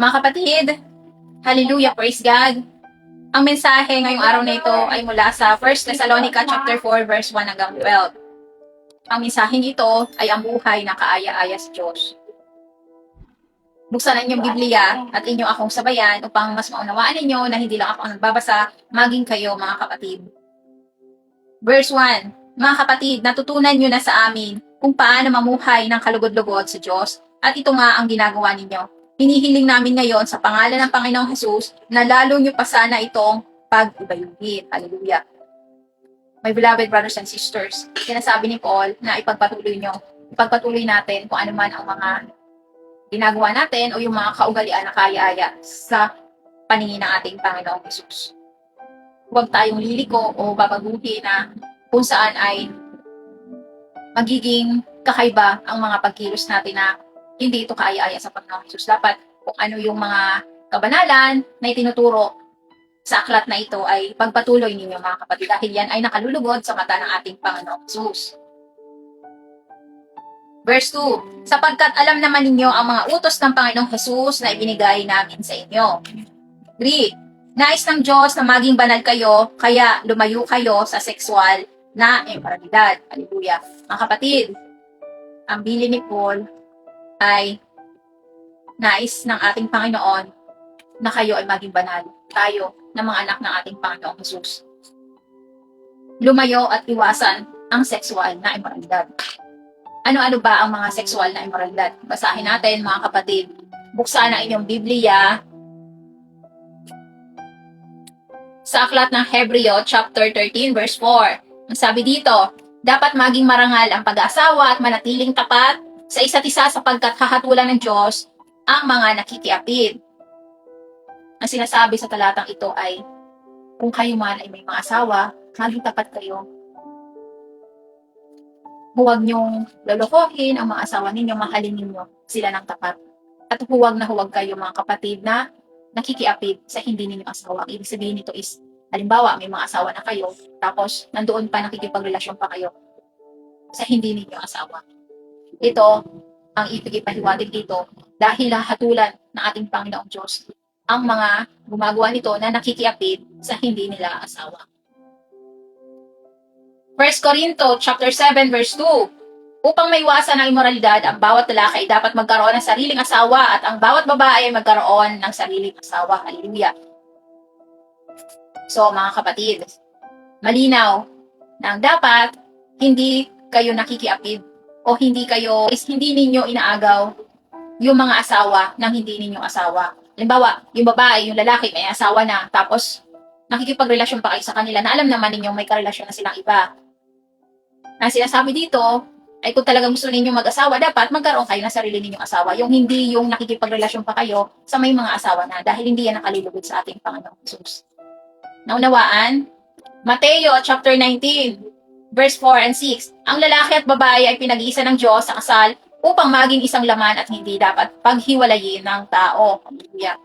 Mga kapatid, hallelujah, praise God. Ang mensahe ngayong araw na ito ay mula sa 1 Thessalonica chapter 4 verse 1 hanggang 12. Ang mensaheng ito ay ang buhay na kaaya-aya sa Diyos. Buksan ang inyong Biblia at inyong akong sabayan upang mas maunawaan ninyo na hindi lang ako ang nagbabasa, maging kayo mga kapatid. Verse 1, mga kapatid, natutunan nyo na sa amin kung paano mamuhay ng kalugod-lugod sa Diyos at ito nga ang ginagawa ninyo. Hinihiling namin ngayon sa pangalan ng Panginoong Jesus na lalo nyo pa sana itong pag-ibayugin. Hallelujah. My beloved brothers and sisters, sinasabi ni Paul na ipagpatuloy natin kung ano man ang mga ginagawa natin o yung mga kaugalian na kaya-aya sa paningin ng ating Panginoong Jesus. Huwag tayong liliko o babaguhin na kung saan ay magiging kakaiba ang mga pagkilos natin na hindi ito kaaya-aya sa Panginoong Jesus. Dapat kung ano yung mga kabanalan na itinuturo sa aklat na ito ay pagpatuloy ninyo mga kapatid dahil yan ay nakalulugod sa mata ng ating Panginoong Jesus. Verse 2, sapagkat alam naman ninyo ang mga utos ng Panginoong Jesus na ibinigay namin sa inyo. 3, nais ng Diyos na maging banal kayo, kaya lumayo kayo sa sexual na immoralidad. Hallelujah. Mga kapatid, ang bilin ni Paul ay nais ng ating Panginoon na kayo ay maging banal. Tayo na mga anak ng ating Panginoong Jesus. Lumayo at iwasan ang sexual na immoralidad. Ano-ano ba ang mga sexual na immoralidad? Basahin natin mga kapatid. Buksan ang inyong Biblia sa aklat ng Hebreo chapter 13 verse 4. Ang sabi dito, dapat maging marangal ang pag-aasawa at manatiling tapat sa isa't isa sapagkat hahatulan ng Diyos ang mga nakikiapid. Ang sinasabi sa talatang ito ay, kung kayo man ay may mga asawa, maging tapat kayo. Huwag niyong lolokohin ang mga asawa ninyo, mahalin ninyo sila ng tapat. At huwag na huwag kayo mga kapatid na nakikiapid sa hindi ninyo asawa. Ibig sabihin nito is, halimbawa may mga asawa na kayo, tapos nandoon pa nakikipagrelasyon pa kayo sa hindi ninyo asawa. Ito ang ibig ipahiwatig dito dahil hatulan ng ating Panginoong Diyos ang mga gumagawa nito na nakikiapid sa hindi nila asawa. 1 Corinto chapter 7 verse 2. Upang maiwasan ang immoralidad, ang bawat lalaki ay dapat magkaroon ng sariling asawa at ang bawat babae ay magkaroon ng sariling asawa. Hallelujah. So mga kapatid, malinaw na ang dapat hindi kayo nakikiapid o hindi ninyo inaagaw yung mga asawa ng hindi ninyo asawa. Halimbawa, yung babae, yung lalaki may asawa na tapos nakikipagrelasyon pa kayo sa kanila na alam naman ninyong may karelasyon na silang iba. Ang sinasabi dito ay kung talagang gusto ninyong mag-asawa, dapat magkaroon kayo ng sarili ninyong asawa. Yung hindi yung nakikipagrelasyon pa kayo sa may mga asawa na dahil hindi yan nakalilugod sa ating Panginoong Jesus. Naunawaan? Mateo chapter 19 verse 4 and 6. Ang lalaki at babae ay pinag-iisa ng Diyos sa kasal upang maging isang laman at hindi dapat paghiwalayin ng tao. Hallelujah.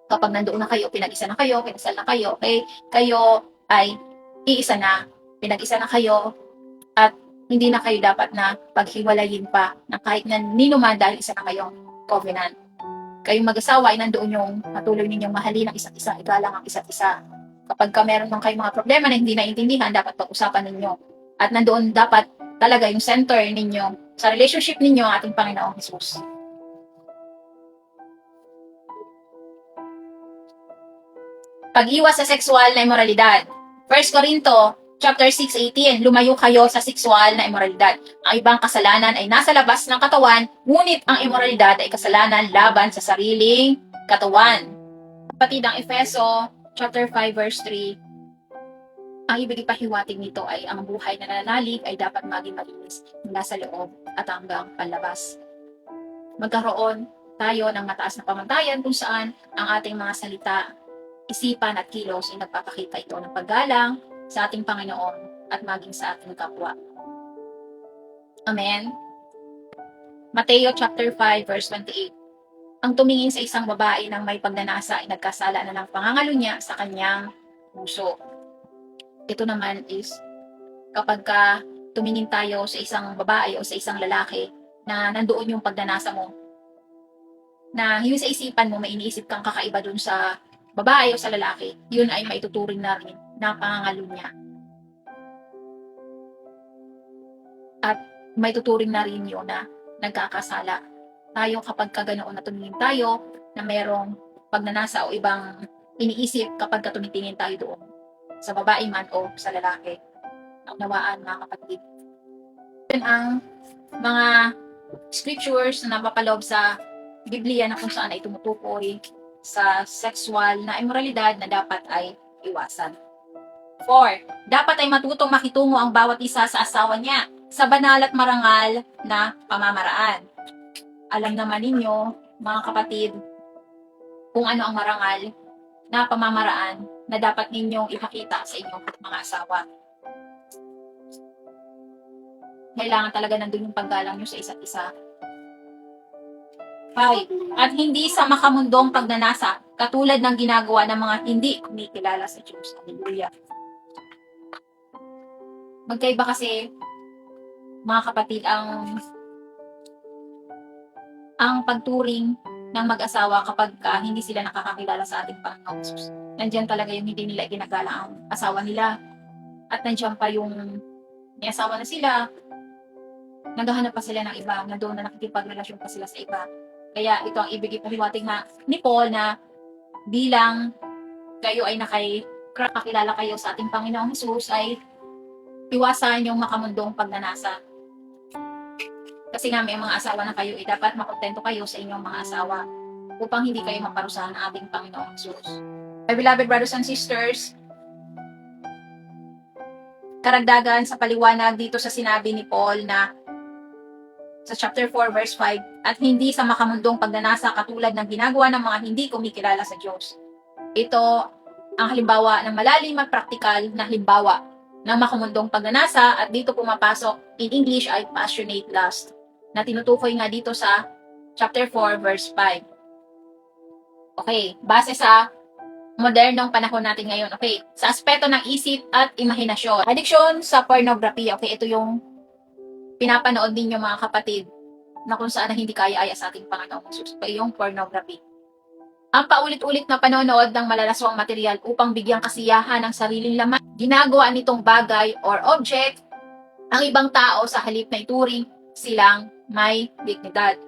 Kapag nandoon na kayo, pinag-isa na kayo, kinasal na kayo, okay? Kayo ay iisa na, pinag-isa na kayo, at hindi na kayo dapat na paghiwalayin pa na kahit na ninuman dahil isa na kayong covenant. Kayong mag-asawa ay nandoon yung patuloy ninyong mahalin ang isa't isa, igalang ang isa't isa. Kapag meron ng kayong mga problema na hindi naintindihan, dapat pag-usapan ninyo. At nandoon dapat talaga yung center ninyo sa relationship ninyo ang ating Panginoong Jesus. Pag-iwas sa sexual na immoralidad. 1 Corinto chapter 6:18, lumayo kayo sa sexual na immoralidad. Ang ibang kasalanan ay nasa labas ng katawan, ngunit ang immoralidad ay kasalanan laban sa sariling katawan. Kapatid, ang Efeso chapter 5 verse 3, ang ibig ipahiwatig nito ay ang buhay na nananalig ay dapat maging malinis mula sa loob at hanggang panlabas. Magkaroon tayo ng mataas na pamantayan kung saan ang ating mga salita, isipan at kilos ay nagpapakita ito ng paggalang sa ating Panginoon at maging sa ating kapwa. Amen. Mateo chapter 5 verse 28. Ang tumingin sa isang babae ng may pagnanasa ay nagkasala na ng pangangalo niya sa kanyang puso. Ito naman is kapag tumingin tayo sa isang babae o sa isang lalaki na nandoon yung pagnanasa mo, na yung sa isipan mo, may iniisip kang kakaiba dun sa babae o sa lalaki, yun ay maituturing na rin na pangangalunya. At maituturing na rin yun na nagkakasala tayo kapag kaganoon na tumingin tayo na merong pagnanasa o ibang iniisip kapag tumitingin tayo doon sa babae man o sa lalaki. Naunawaan, mga kapatid. Yun ang mga scriptures na napapaloob sa Biblia na kung saan ay tumutukoy sa sexual na immoralidad na dapat ay iwasan. 4. Dapat ay matutong makitungo ang bawat isa sa asawa niya sa banal at marangal na pamamaraan. Alam naman ninyo, mga kapatid, kung ano ang marangal na pamamaraan na dapat ninyong ipakita sa inyong mga asawa. Kailangan talaga nandun yung paggalang nyo sa isa't isa. 5. At hindi sa makamundong pagnanasa, katulad ng ginagawa ng mga hindi kumikilala sa Diyos. Hallelujah. Magkaiba kasi, mga kapatid, ang pagturing ng mag-asawa kapag hindi sila nakakakilala sa ating Panginoong Jesus. Nandiyan talaga yung hindi nila ginagala ang asawa nila. At nandiyan pa yung may asawa na sila, naghahanap pa sila ng iba, na doon na nakikipagrelasyon pa sila sa iba. Kaya ito ang ibig ipahiwatig ni Paul na bilang kayo ay nakakilala kayo sa ating Panginoong Jesus, ay iwasan yung makamundong pagnanasa. Kasi nga may mga asawa na kayo, dapat makontento kayo sa inyong mga asawa upang hindi kayo maparusahan ng ating Panginoong Jesus. My beloved brothers and sisters, karagdagan sa paliwanag dito sa sinabi ni Paul na sa chapter 4 verse 5, at hindi sa makamundong pagnanasa katulad ng ginagawa ng mga hindi kumikilala sa Diyos. Ito ang halimbawa ng malalim at praktikal na halimbawa ng makamundong pagnanasa, at dito pumapasok in English ay passionate lust, na tinutukoy nga dito sa chapter 4 verse 5. Okay, base sa modernong panahon natin ngayon. Okay, sa aspeto ng isip at imahinasyon. Addiction sa pornography. Okay, ito yung pinapanood ninyo, mga kapatid, na kung saan hindi kaya-aya sa ating Panginoong Jesus. Yung pornography. Ang paulit-ulit na panonood ng malalaswang material upang bigyang kasiyahan ng sariling laman. Ginagawa nitong bagay or object ang ibang tao sa halip na ituring silang may dignidad.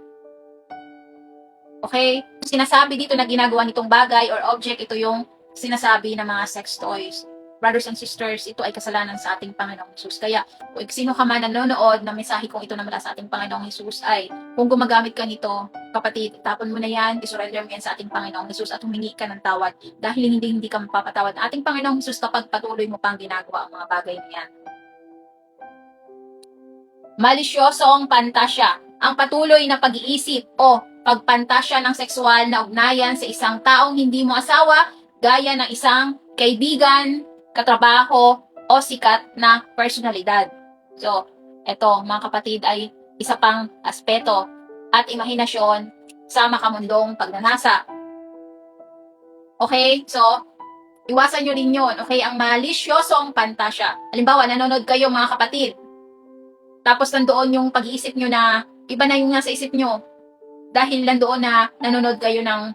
Okay? Sinasabi dito na ginagawa nitong bagay or object, ito yung sinasabi ng mga sex toys. Brothers and sisters, ito ay kasalanan sa ating Panginoong Jesus. Kaya, kung sino ka man nanonood na mensahe kong ito na mula sa ating Panginoong Jesus, ay kung gumagamit ka nito, kapatid, tapon mo na yan, isurrender mo yan sa ating Panginoong Jesus at humingi ka ng tawad dahil hindi ka mapapatawad ng ating Panginoong Jesus kapag patuloy mo pang ginagawa ang mga bagay niyan. Malisyosong pantasya, ang patuloy na pag-iisip o pagpantasya ng sexual na ugnayan sa isang taong hindi mo asawa, gaya ng isang kaibigan, katrabaho, o sikat na personalidad. So, eto mga kapatid ay isa pang aspeto at imahinasyon sa makamundong pagnanasa. Okay? So, iwasan nyo rin yun. Okay? Ang malisyosong pantasya. Halimbawa, nanonood kayo, mga kapatid. Tapos nandoon yung pag-iisip nyo na iba na yung nasa isip nyo. Dahil nandoon na nanonood kayo ng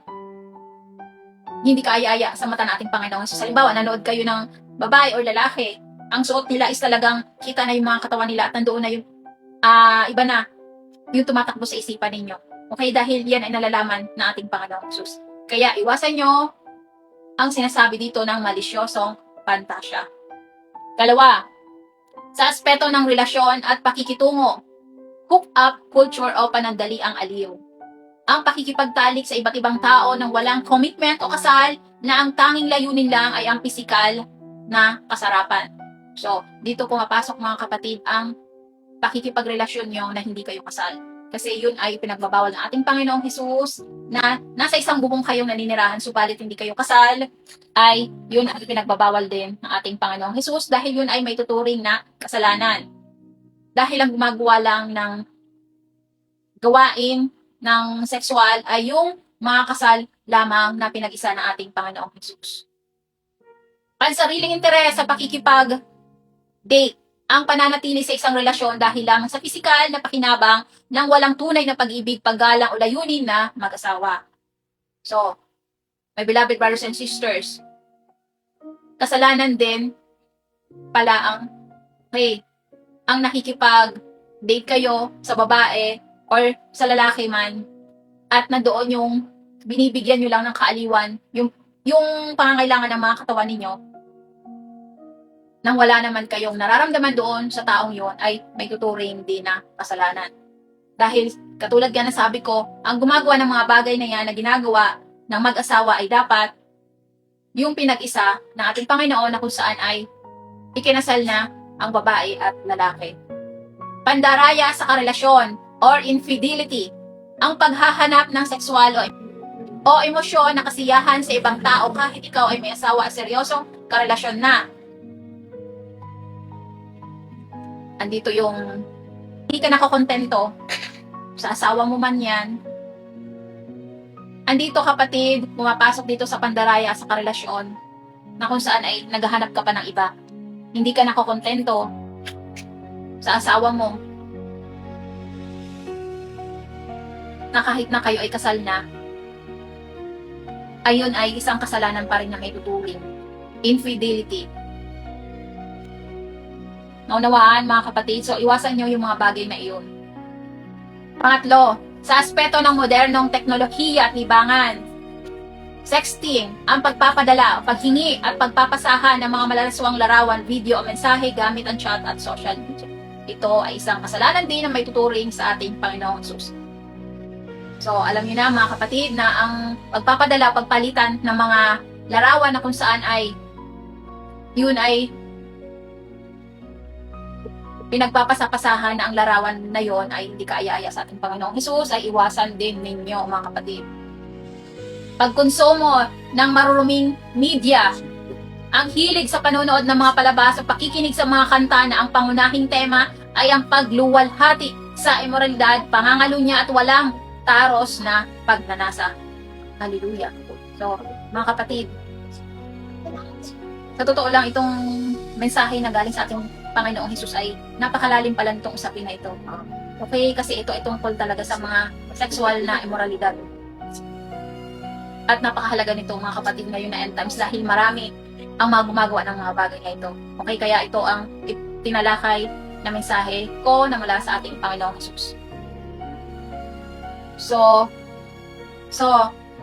hindi kaaya-aya sa mata nating Panginoon. So, halimbawa, nanood kayo ng babae o lalaki. Ang suot nila is talagang kita na yung mga katawan nila at nandoon na yung iba na yung tumatakbo sa isipan ninyo. Okay? Dahil yan ay nalalaman na ating Panginoong Jesus. Kaya iwasan nyo ang sinasabi dito ng malisyosong pantasya. Kalawa, sa aspeto ng relasyon at pakikitungo, hook-up culture o panandali ang aliw. Ang pakikipagtalik sa iba't ibang tao ng walang commitment o kasal na ang tanging layunin lang ay ang pisikal na kasarapan. So, dito pumapasok, mga kapatid, ang pakikipagrelasyon nyo na hindi kayo kasal. Kasi yun ay pinagbabawal ng ating Panginoong Jesus na nasa isang bubong kayong naninirahan subalit hindi kayo kasal, ay yun ay pinagbabawal din ng ating Panginoong Jesus dahil yun ay may tuturing na kasalanan. Dahil ang gumagawa lang ng gawain ng sexual ay yung mga kasal lamang na pinag-isa ng ating Panginoong Jesus. Ang sariling interes sa pakikipag-date ang pananatili sa isang relasyon dahil lamang sa pisikal na pakinabang ng walang tunay na pag-ibig, paggalang o layunin na mag-asawa. So, my beloved brothers and sisters, kasalanan din pala ang nakikipag-date kayo sa babae or sa lalaki man at nandoon yung binibigyan nyo lang ng kaaliwan, yung pangangailangan ng mga katawan ninyo, nang wala naman kayong nararamdaman doon sa taong yon ay may tuturing din na kasalanan. Dahil katulad nga na sabi ko, ang gumagawa ng mga bagay na yan na ginagawa ng mag-asawa ay dapat yung pinag-isa ng ating Panginoon na kung saan ay ikinasal na ang babae at lalaki. Pandaraya sa karelasyon or infidelity, ang paghahanap ng sexual o emosyon na kasiyahan sa ibang tao kahit ikaw ay may asawa at seryosong karelasyon na. Andito yung hindi ka nakakontento sa asawa mo man yan. Andito kapatid, pumapasok dito sa pandaraya sa karelasyon na kung saan ay naghahanap ka pa ng iba. Hindi ka nakakontento sa asawa mo na kahit na kayo ay kasal na, ayun ay isang kasalanan pa rin na may tuturing. Infidelity. Naunawaan mga kapatid, so iwasan nyo yung mga bagay na iyon. Pangatlo, sa aspeto ng modernong teknolohiya at libangan, sexting, ang pagpapadala, paghingi at pagpapasahan ng mga malalaswang larawan, video o mensahe gamit ang chat at social media. Ito ay isang kasalanan din na may tuturing sa ating Panginoong Hesus. So, alam niyo na mga kapatid na ang pagpapadala, pagpalitan ng mga larawan na kung saan ay yun ay pinagpapasapasahan na ang larawan na yon ay hindi kaaya-aya sa ating Panginoong Hesus, ay iwasan din ninyo mga kapatid. Pagkonsumo ng maruruming media, ang hilig sa panonood ng mga palabas o pakikinig sa mga kanta na ang pangunahing tema ay ang pagluwalhati sa imoralidad, pangangalunya at walang taros na pagnanasa. Hallelujah. So, mga kapatid, sa totoo lang itong mensahe na galing sa ating Panginoong Hesus ay napakalalim pala nitong usapin na ito. Okay, kasi ito ay tungkol talaga sa mga sexual na immoralidad. At napakahalaga nito mga kapatid ngayon na end times dahil marami ang mga gumagawa ng mga bagay na ito. Okay, kaya ito ang tinalakay na mensahe ko na mula sa ating Panginoong Hesus. So,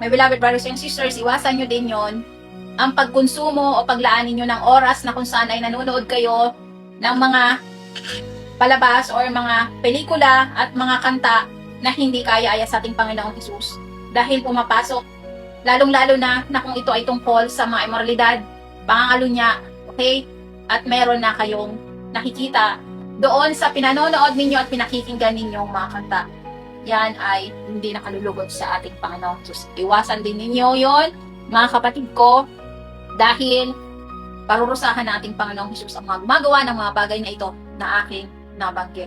my beloved brothers and sisters, iwasan nyo din yon ang pagkonsumo o paglaan ninyo ng oras na kung saan ay nanonood kayo ng mga palabas or mga pelikula at mga kanta na hindi kaya-aya sa ating Panginoong Hesus. Dahil pumapasok, lalong-lalo na kung ito ay tungkol sa mga immoralidad, pangangalunya, okay? At meron na kayong nakikita doon sa pinanonood ninyo at pinakikinggan ninyong mga kanta. Yan ay hindi nakalulugod sa ating Panginoong Hesus. Iwasan din ninyo yon mga kapatid ko, dahil parurusahan nating Panginoong Hesus ang mga gumagawa ng mga bagay na ito na aking nabanggit.